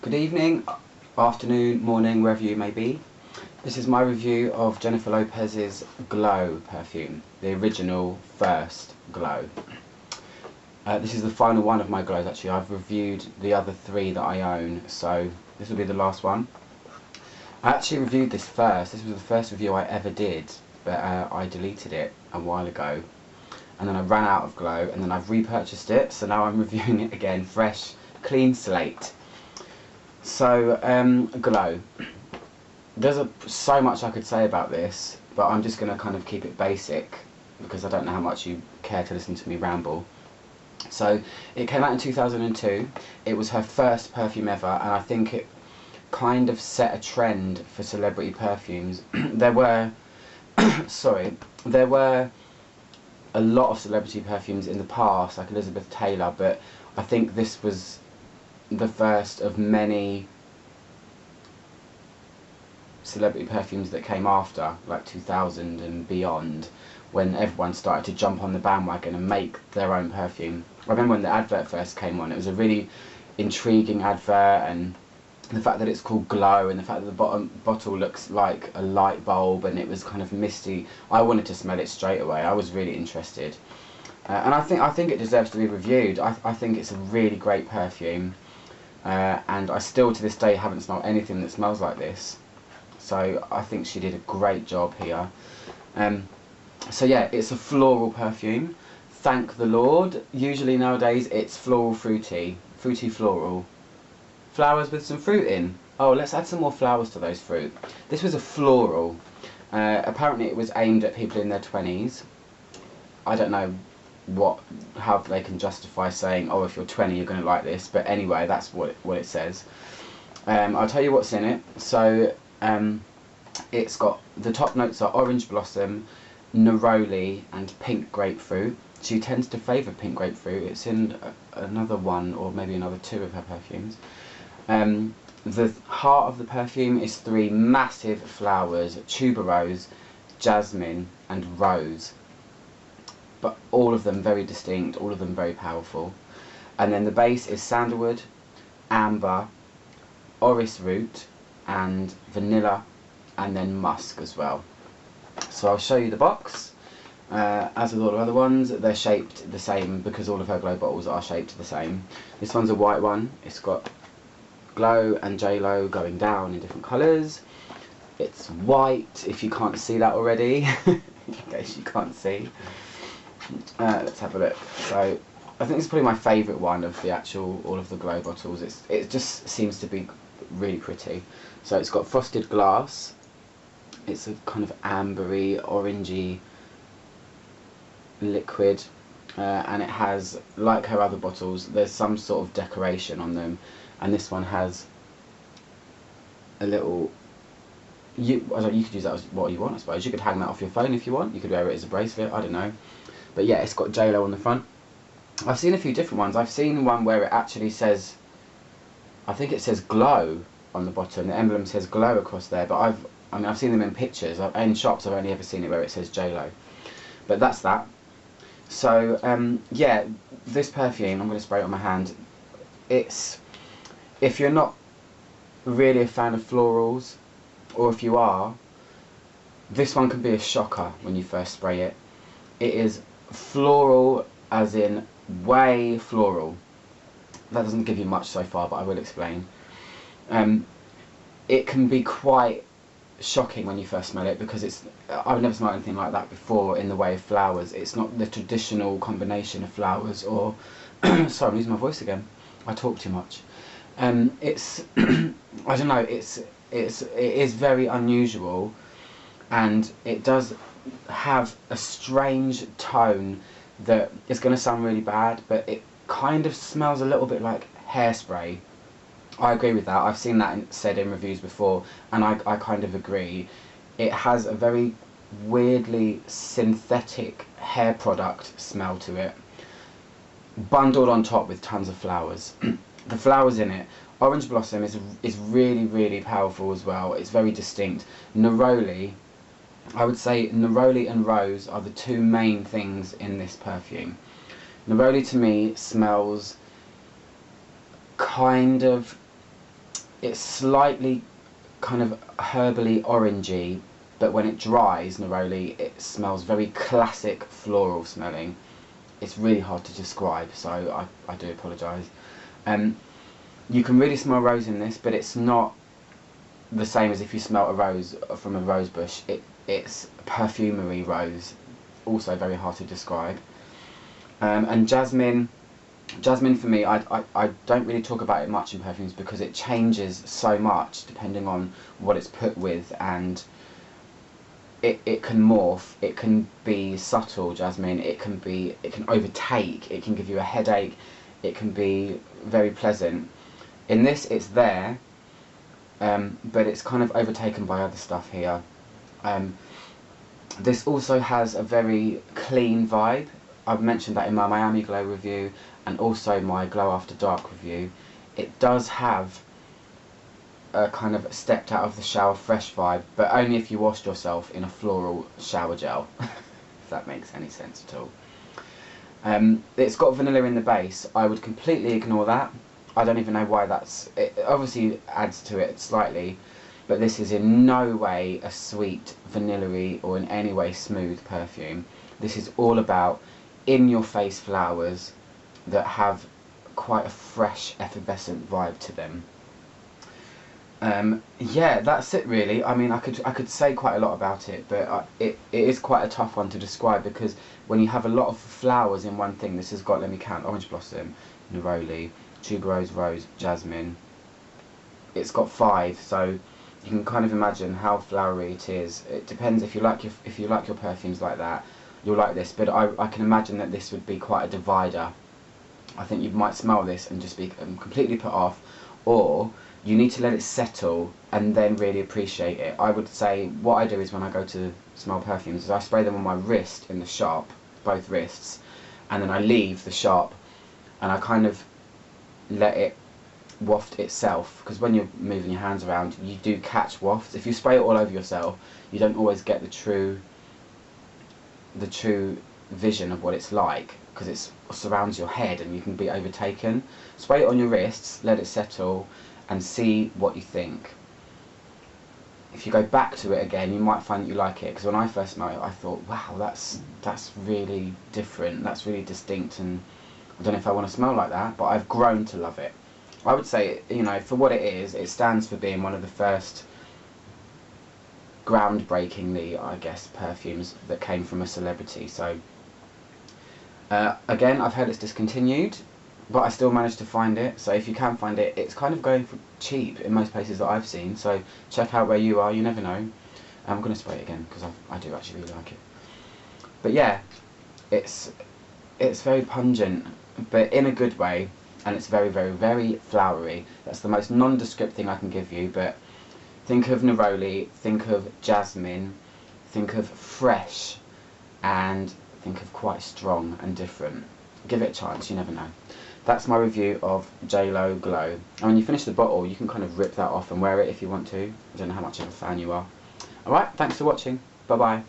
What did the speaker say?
Good evening, afternoon, morning, wherever you may be. This is my review of Jennifer Lopez's Glow perfume, the original first Glow. This is the final one of my Glows actually. I've reviewed the other three that I own, so this will be the last one. I actually reviewed this first. This was the first review I ever did, but I deleted it a while ago. And then I ran out of Glow, and then I've repurchased it, so now I'm reviewing it again, fresh, clean slate. So, Glow. There's so much I could say about this, but I'm just going to kind of keep it basic, because I don't know how much you care to listen to me ramble. So, it came out in 2002, it was her first perfume ever, and I think it kind of set a trend for celebrity perfumes. There were, there were a lot of celebrity perfumes in the past, like Elizabeth Taylor, but I think this was the first of many celebrity perfumes that came after, like 2000 and beyond, when everyone started to jump on the bandwagon and make their own perfume. I remember when the advert first came on, it was a really intriguing advert, and the fact that it's called Glow and the fact that the bottle looks like a light bulb and it was kind of misty, I wanted to smell it straight away. I was really interested. And I think it deserves to be reviewed. I think it's a really great perfume. And I still to this day haven't smelled anything that smells like this, so I think she did a great job here. So yeah, it's a floral perfume, thank the Lord. Usually nowadays it's floral fruity floral, flowers with some fruit in. Oh, let's add some more flowers to those fruit. This was a floral. Apparently it was aimed at people in their 20s. I don't know how they can justify saying, oh, if you're 20 you're going to like this, but anyway, that's what it says. I'll tell you what's in it. So it's got, the top notes are orange blossom, neroli and pink grapefruit. She tends to favour pink grapefruit. It's in another one or maybe another two of her perfumes. The heart of the perfume is 3 massive flowers: tuberose, jasmine and rose. But all of them very distinct, all of them very powerful. And then the base is sandalwood, amber, orris root and vanilla, and then musk as well. So I'll show you the box. As with all the other ones, they're shaped the same because all of her Glow bottles are shaped the same. This one's a white one. It's got Glow and J-Lo going down in different colours. It's white, if you can't see that already, in case you can't see. Let's have a look. So I think it's probably my favourite one of the all of the Glow bottles. It just seems to be really pretty. So it's got frosted glass. It's a kind of ambery, orangey liquid, and it has, like her other bottles, there's some sort of decoration on them, and this one has a little. You could use that as what you want, I suppose. You could hang that off your phone if you want. You could wear it as a bracelet. I don't know. But yeah, it's got J-Lo on the front. I've seen a few different ones. I've seen one where it actually says, I think it says Glow on the bottom. The emblem says Glow across there. But I've seen them in pictures. In shops, I've only ever seen it where it says J-Lo. But that's that. So yeah, this perfume, I'm going to spray it on my hand. If you're not really a fan of florals, or if you are, this one can be a shocker when you first spray it. It is floral, as in way floral. That doesn't give you much so far, but I will explain. It can be quite shocking when you first smell it, because I've never smelled anything like that before in the way of flowers. It's not the traditional combination of flowers or sorry, I'm losing my voice again. I talk too much. It's I don't know. It is very unusual, and it does have a strange tone that is going to sound really bad, but it kind of smells a little bit like hairspray. I agree with that. I've seen that said in reviews before, and I kind of agree. It has a very weirdly synthetic hair product smell to it, bundled on top with tons of flowers. The flowers in it, orange blossom is really, really powerful as well. It's very distinct. Neroli, I would say neroli and rose are the 2 main things in this perfume. Neroli to me smells kind of It's slightly kind of herbally orangey, but when it dries, neroli, it smells very classic floral smelling. It's really hard to describe, so I do apologise. You can really smell rose in this, but it's not the same as if you smelt a rose from a rose bush. It's perfumery rose, also very hard to describe. And jasmine for me, I don't really talk about it much in perfumes because it changes so much depending on what it's put with, and it can morph. It can be subtle jasmine, it can overtake, it can give you a headache, it can be very pleasant. In this it's there, but it's kind of overtaken by other stuff here. This also has a very clean vibe. I've mentioned that in my Miami Glow review and also my Glow After Dark review. It does have a kind of stepped out of the shower fresh vibe, but only if you washed yourself in a floral shower gel, if that makes any sense at all. It's got vanilla in the base. I would completely ignore that. I don't even know why it obviously adds to it slightly, but this is in no way a sweet, vanilla-y, or in any way smooth perfume. This is all about in-your-face flowers that have quite a fresh, effervescent vibe to them. Yeah, that's it really. I mean, I could say quite a lot about it, but it is quite a tough one to describe, because when you have a lot of flowers in one thing, this has got, let me count, orange blossom, neroli, tuberose, rose, jasmine. It's got 5, so you can kind of imagine how flowery it is. It depends if you like your perfumes like that, you'll like this. But I can imagine that this would be quite a divider. I think you might smell this and just be completely put off, or you need to let it settle and then really appreciate it. I would say what I do is, when I go to smell perfumes, is I spray them on my wrist in the shop, both wrists, and then I leave the shop and I kind of let it waft itself, because when you're moving your hands around you do catch wafts. If you spray it all over yourself, you don't always get the true vision of what it's like, because it surrounds your head and you can be overtaken. Spray it on your wrists, let it settle, and see what you think. If you go back to it again, you might find that you like it, because when I first smelled it I thought, wow, that's really different, that's really distinct, and I don't know if I want to smell like that, but I've grown to love it. I would say, you know, for what it is, it stands for being one of the first groundbreakingly, I guess, perfumes that came from a celebrity. So again, I've heard it's discontinued, but I still managed to find it. So if you can find it, it's kind of going for cheap in most places that I've seen, so check out where you are, you never know. I'm going to spray it again because I do actually really like it. But yeah, it's very pungent, but in a good way, and it's very, very, very flowery. That's the most nondescript thing I can give you, but think of neroli, think of jasmine, think of fresh, and think of quite strong and different. Give it a chance, you never know. That's my review of J.Lo Glow. And when you finish the bottle, you can kind of rip that off and wear it if you want to. I don't know how much of a fan you are. Alright, thanks for watching. Bye bye.